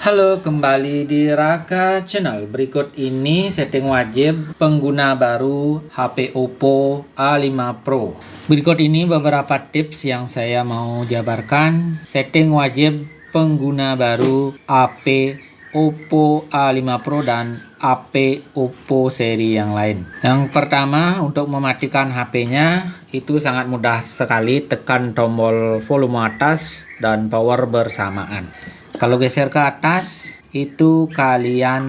Halo, kembali di Raka Channel. Berikut ini setting wajib pengguna baru HP Oppo A5 Pro. Berikut ini beberapa tips yang saya mau jabarkan. Setting wajib pengguna baru HP Oppo A5 Pro dan HP Oppo seri yang lain. Yang pertama, untuk mematikan HP-nya itu sangat mudah sekali. Tekan tombol volume atas dan power bersamaan. Kalau geser ke atas, itu kalian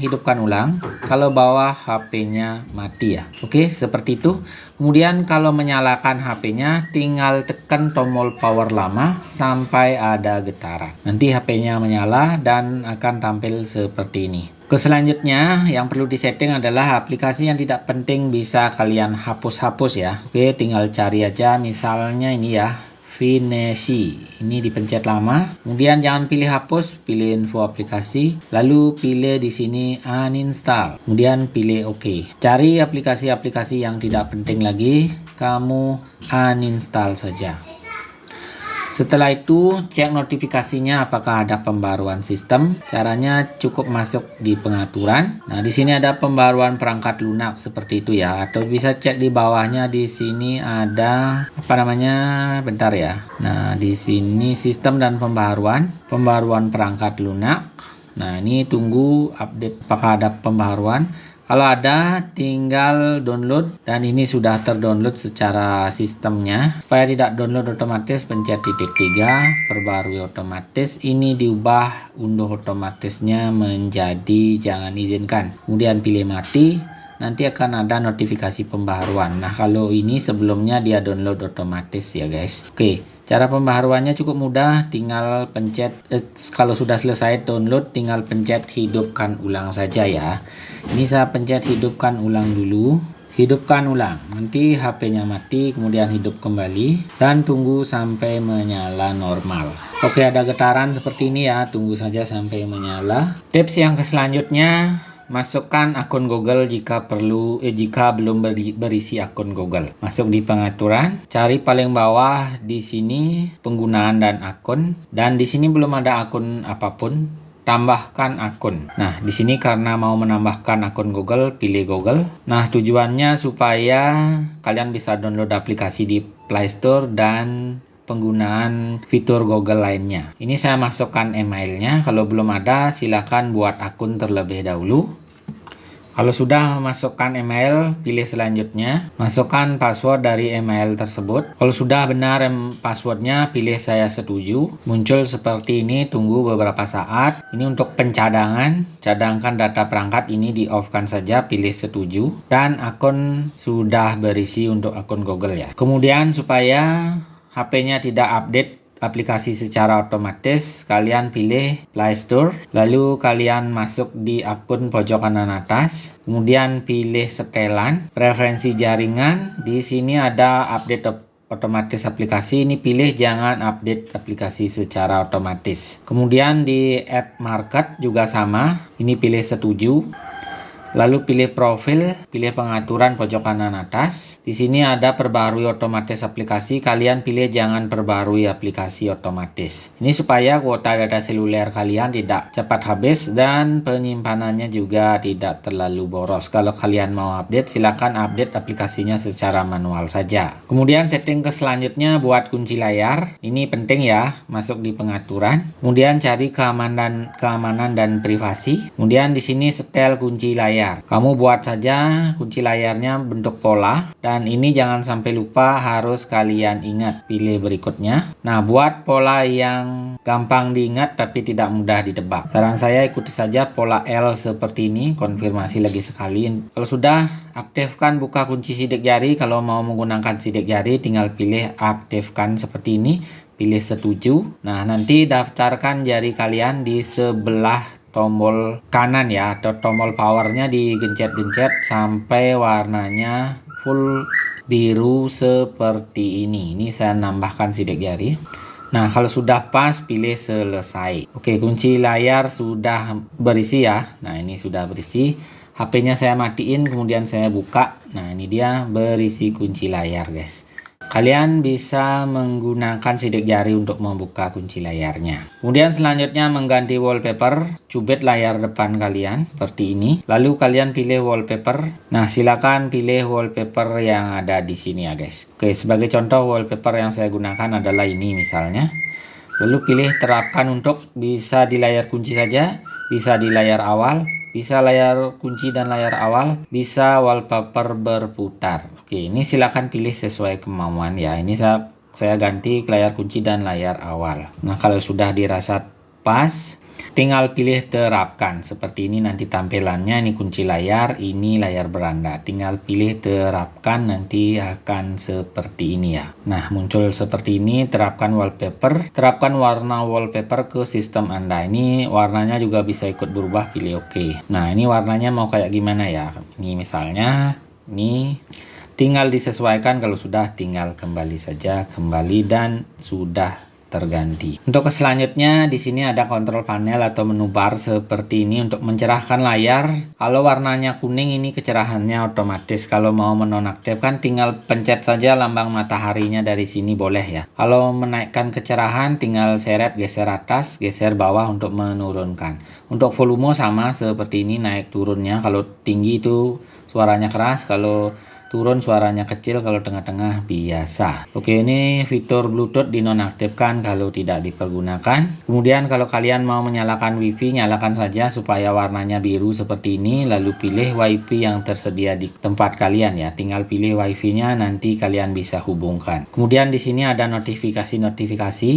hidupkan ulang. Kalau bawah, HP-nya mati ya. Oke, seperti itu. Kemudian kalau menyalakan HP-nya, tinggal tekan tombol power lama sampai ada getaran. Nanti HP-nya menyala dan akan tampil seperti ini. Selanjutnya, yang perlu disetting adalah aplikasi yang tidak penting bisa kalian hapus-hapus ya. Oke, tinggal cari aja misalnya ini ya. Finesi ini dipencet lama, kemudian jangan pilih hapus, pilih info aplikasi, lalu pilih di sini uninstall, kemudian pilih OK. Cari aplikasi-aplikasi yang tidak penting lagi, kamu uninstall saja. Setelah itu cek notifikasinya apakah ada pembaruan sistem. Caranya cukup masuk di pengaturan. Nah, di sini ada pembaruan perangkat lunak seperti itu ya. Atau bisa cek di bawahnya, di sini ada apa namanya? Bentar ya. Nah, di sini sistem dan pembaruan perangkat lunak. Nah, ini tunggu update apakah ada pembaruan. Kalau ada, tinggal download, dan ini sudah terdownload secara sistemnya. Supaya tidak download otomatis, pencet titik 3, perbarui otomatis. Ini diubah unduh otomatisnya menjadi jangan izinkan. Kemudian pilih mati, nanti akan ada notifikasi pembaruan. Nah, kalau ini sebelumnya dia download otomatis ya guys. Oke. Cara pembaharuannya cukup mudah, tinggal pencet kalau sudah selesai download tinggal pencet hidupkan ulang saja ya. Ini saya pencet hidupkan ulang dulu. Hidupkan ulang, nanti HP-nya mati, kemudian hidup kembali dan tunggu sampai menyala normal. Oke, ada getaran seperti ini ya, tunggu saja sampai menyala. Tips yang selanjutnya, masukkan akun Google jika perlu jika belum berisi akun Google. Masuk di pengaturan, cari paling bawah di sini penggunaan dan akun, dan di sini belum ada akun apapun, tambahkan akun. Nah, di sini karena mau menambahkan akun Google, pilih Google. Nah, tujuannya supaya kalian bisa download aplikasi di Play Store dan penggunaan fitur Google lainnya. Ini saya masukkan emailnya. Kalau belum ada, silakan buat akun terlebih dahulu. Kalau sudah masukkan email, pilih selanjutnya. Masukkan password dari email tersebut. Kalau sudah benar passwordnya, pilih saya setuju. Muncul seperti ini, tunggu beberapa saat. Ini untuk pencadangan. Cadangkan data perangkat ini di off-kan saja, pilih setuju. Dan akun sudah berisi untuk akun Google ya. Kemudian supaya HP-nya tidak update aplikasi secara otomatis, kalian pilih Play Store, lalu kalian masuk di akun pojok kanan atas, kemudian pilih setelan, preferensi jaringan. Di sini ada update otomatis aplikasi, ini pilih jangan update aplikasi secara otomatis. Kemudian di App Market juga sama, ini pilih setuju. Lalu pilih profil, pilih pengaturan pojok kanan atas. Di sini ada perbarui otomatis aplikasi, kalian pilih jangan perbarui aplikasi otomatis. Ini supaya kuota data seluler kalian tidak cepat habis dan penyimpanannya juga tidak terlalu boros. Kalau kalian mau update, silakan update aplikasinya secara manual saja. Kemudian setting ke selanjutnya buat kunci layar. Ini penting ya, masuk di pengaturan. Kemudian cari keamanan dan privasi. Kemudian di sini setel kunci layar. Kamu buat saja kunci layarnya bentuk pola, dan ini jangan sampai lupa, harus kalian ingat. Pilih berikutnya. Nah, buat pola yang gampang diingat tapi tidak mudah ditebak, saran saya ikuti saja pola L seperti ini. Konfirmasi lagi sekali. Kalau sudah, aktifkan buka kunci sidik jari. Kalau mau menggunakan sidik jari, tinggal pilih aktifkan seperti ini, pilih setuju. Nah, nanti daftarkan jari kalian di sebelah tombol kanan ya, atau tombol powernya digencet-gencet sampai warnanya full biru seperti ini. Ini saya nambahkan sidik jari. Nah, kalau sudah pas, pilih selesai. Oke, kunci layar sudah berisi ya. Nah, ini sudah berisi. HP-nya saya matiin, kemudian saya buka. Nah, ini dia berisi kunci layar guys. Kalian bisa menggunakan sidik jari untuk membuka kunci layarnya. Kemudian selanjutnya mengganti wallpaper, cubit layar depan kalian seperti ini. Lalu kalian pilih wallpaper. Nah, silakan pilih wallpaper yang ada di sini ya guys. Oke, sebagai contoh wallpaper yang saya gunakan adalah ini misalnya. Lalu pilih terapkan untuk, bisa di layar kunci saja, bisa di layar awal, bisa layar kunci dan layar awal, bisa wallpaper berputar. Oke, ini silakan pilih sesuai kemauan ya. Ini saya ganti ke layar kunci dan layar awal. Nah, kalau sudah dirasa pas, tinggal pilih terapkan. Seperti ini nanti tampilannya, ini kunci layar, ini layar beranda. Tinggal pilih terapkan, nanti akan seperti ini ya. Nah, muncul seperti ini, terapkan wallpaper. Terapkan warna wallpaper ke sistem Anda. Ini warnanya juga bisa ikut berubah, pilih oke. Nah, ini warnanya mau kayak gimana ya? Ini misalnya, ini tinggal disesuaikan. Kalau sudah, tinggal kembali saja, kembali, dan sudah terganti. Untuk selanjutnya di sini ada kontrol panel atau menu bar seperti ini untuk mencerahkan layar. Kalau warnanya kuning ini kecerahannya otomatis. Kalau mau menonaktifkan tinggal pencet saja lambang mataharinya dari sini boleh ya. Kalau menaikkan kecerahan tinggal seret, geser atas, geser bawah untuk menurunkan. Untuk volume sama seperti ini, naik turunnya. Kalau tinggi itu suaranya keras, kalau turun suaranya kecil, kalau tengah-tengah biasa. Oke, ini fitur Bluetooth dinonaktifkan kalau tidak dipergunakan. Kemudian kalau kalian mau menyalakan WiFi, nyalakan saja supaya warnanya biru seperti ini. Lalu pilih WiFi yang tersedia di tempat kalian ya. Tinggal pilih WiFi-nya, nanti kalian bisa hubungkan. Kemudian di sini ada notifikasi-notifikasi.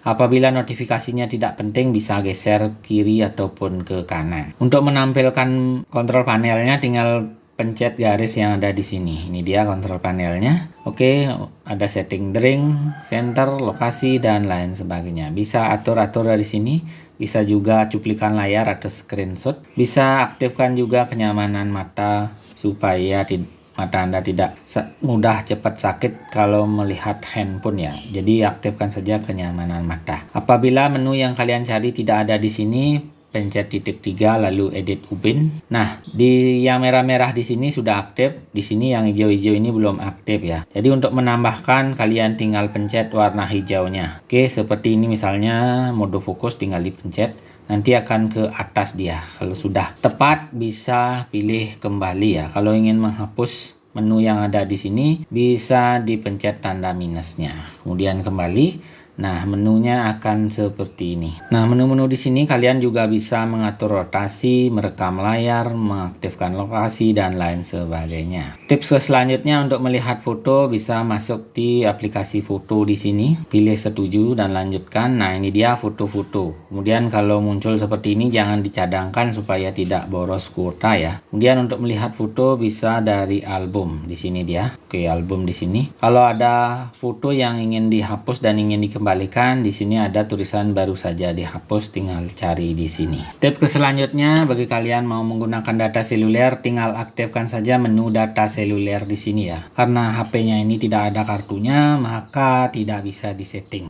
Apabila notifikasinya tidak penting, bisa geser kiri ataupun ke kanan. Untuk menampilkan kontrol panelnya, tinggal pencet garis yang ada di sini. Ini dia kontrol panelnya. Oke, ada setting drink, center, lokasi, dan lain sebagainya. Bisa atur-atur dari sini. Bisa juga cuplikan layar atau screenshot. Bisa aktifkan juga kenyamanan mata supaya mata Anda tidak mudah cepat sakit kalau melihat handphone ya. Jadi aktifkan saja kenyamanan mata. Apabila menu yang kalian cari tidak ada di sini, pencet titik 3 lalu edit ubin. Nah, di yang merah-merah di sini sudah aktif, di sini yang hijau-hijau ini belum aktif ya. Jadi untuk menambahkan kalian tinggal pencet warna hijaunya. Oke, seperti ini misalnya mode fokus tinggal dipencet, nanti akan ke atas dia. Kalau sudah tepat bisa pilih kembali ya. Kalau ingin menghapus menu yang ada di sini bisa dipencet tanda minusnya. Kemudian kembali. Nah, menunya akan seperti ini. Nah, menu-menu di sini kalian juga bisa mengatur rotasi, merekam layar, mengaktifkan lokasi, dan lain sebagainya. Tips selanjutnya untuk melihat foto bisa masuk di aplikasi foto di sini. Pilih setuju dan lanjutkan. Nah, ini dia foto-foto. Kemudian kalau muncul seperti ini jangan dicadangkan supaya tidak boros kuota ya. Kemudian untuk melihat foto bisa dari album. Di sini dia. Oke, album di sini. Kalau ada foto yang ingin dihapus dan ingin dikembalikan, di sini ada tulisan baru saja dihapus, tinggal cari di sini. Tips selanjutnya bagi kalian mau menggunakan data seluler, tinggal aktifkan saja menu data seluler di sini ya. Karena HP-nya ini tidak ada kartunya, maka tidak bisa disetting.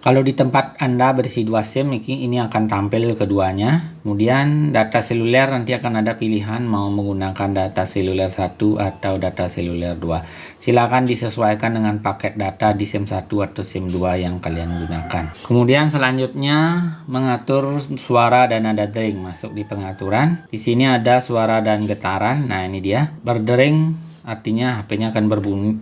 Kalau di tempat Anda berisi 2 SIM, ini akan tampil keduanya. Kemudian data seluler nanti akan ada pilihan mau menggunakan data seluler 1 atau data seluler 2. Silakan disesuaikan dengan paket data di SIM 1 atau SIM 2 yang kalian gunakan. Kemudian selanjutnya mengatur suara dan nada dering, masuk di pengaturan. Di sini ada suara dan getaran. Nah, ini dia. Berdering artinya HP-nya akan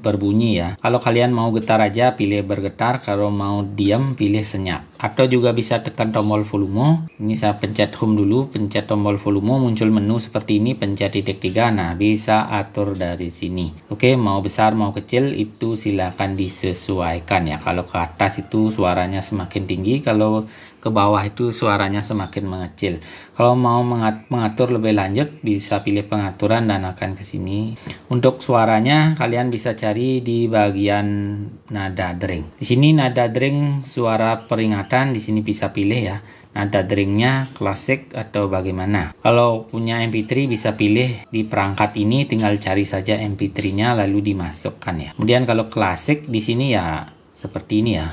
berbunyi ya. Kalau kalian mau getar aja pilih bergetar, kalau mau diam pilih senyap. Atau juga bisa tekan tombol volume. Ini saya pencet home dulu, pencet tombol volume, muncul menu seperti ini, pencet titik 3. Nah, bisa atur dari sini. Oke, mau besar mau kecil itu silakan disesuaikan ya. Kalau ke atas itu suaranya semakin tinggi, kalau ke bawah itu suaranya semakin mengecil. Kalau mau mengatur lebih lanjut bisa pilih pengaturan dan akan ke sini. Untuk suaranya kalian bisa cari di bagian nada dering. Di sini nada dering suara peringatan, di sini bisa pilih ya. Nada deringnya klasik atau bagaimana. Kalau punya MP3 bisa pilih di perangkat ini, tinggal cari saja MP3-nya lalu dimasukkan ya. Kemudian kalau klasik di sini ya seperti ini ya.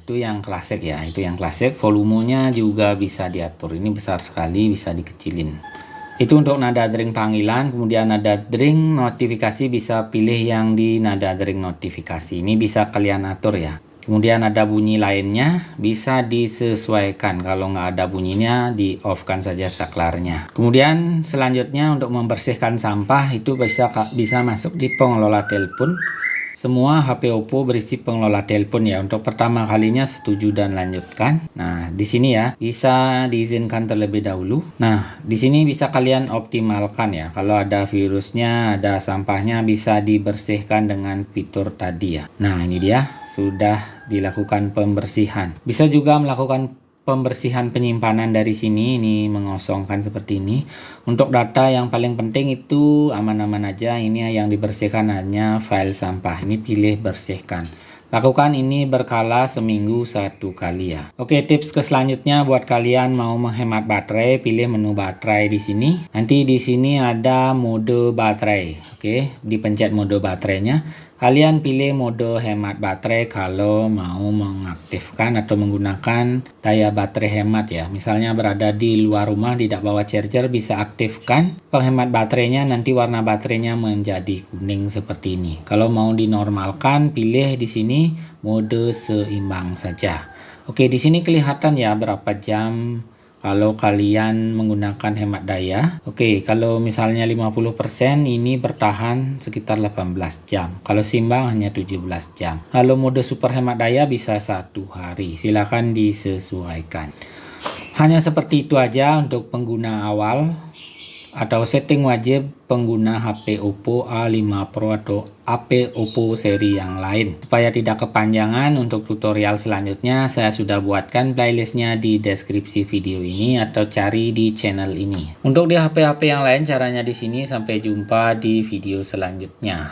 Itu yang klasik ya, itu yang klasik. Volumenya juga bisa diatur, ini besar sekali bisa dikecilin. Itu untuk nada dering panggilan. Kemudian nada dering notifikasi bisa pilih yang di nada dering notifikasi. Ini bisa kalian atur ya. Kemudian ada bunyi lainnya bisa disesuaikan. Kalau nggak ada bunyinya, di off kan saja saklarnya. Kemudian selanjutnya untuk membersihkan sampah itu bisa masuk di pengelola telepon. Semua HP Oppo berisi pengelola telepon ya. Untuk pertama kalinya setuju dan lanjutkan. Nah, di sini ya bisa diizinkan terlebih dahulu. Nah, di sini bisa kalian optimalkan ya. Kalau ada virusnya, ada sampahnya bisa dibersihkan dengan fitur tadi ya. Nah, ini dia sudah dilakukan pembersihan. Bisa juga melakukan pembersihan penyimpanan dari sini. Ini mengosongkan seperti ini. Untuk data yang paling penting itu aman-aman aja. Ini yang dibersihkan hanya file sampah. Ini pilih bersihkan. Lakukan ini berkala seminggu 1 kali ya. Oke, tips ke selanjutnya buat kalian mau menghemat baterai, pilih menu baterai di sini. Nanti di sini ada mode baterai. Oke, dipencet mode baterainya. Kalian pilih mode hemat baterai kalau mau mengaktifkan atau menggunakan daya baterai hemat ya. Misalnya berada di luar rumah tidak bawa charger, bisa aktifkan penghemat baterainya, nanti warna baterainya menjadi kuning seperti ini. Kalau mau dinormalkan, pilih di sini mode seimbang saja. Oke, di sini kelihatan ya berapa jam kalau kalian menggunakan hemat daya. Oke, kalau misalnya 50% ini bertahan sekitar 18 jam. Kalau seimbang hanya 17 jam. Kalau mode super hemat daya bisa 1 hari. Silakan disesuaikan. Hanya seperti itu aja untuk pengguna awal atau setting wajib pengguna HP Oppo A5 Pro atau HP Oppo seri yang lain. Supaya tidak kepanjangan, untuk tutorial selanjutnya saya sudah buatkan playlistnya di deskripsi video ini atau cari di channel ini. Untuk di HP-HP yang lain caranya di sini. Sampai jumpa di video selanjutnya.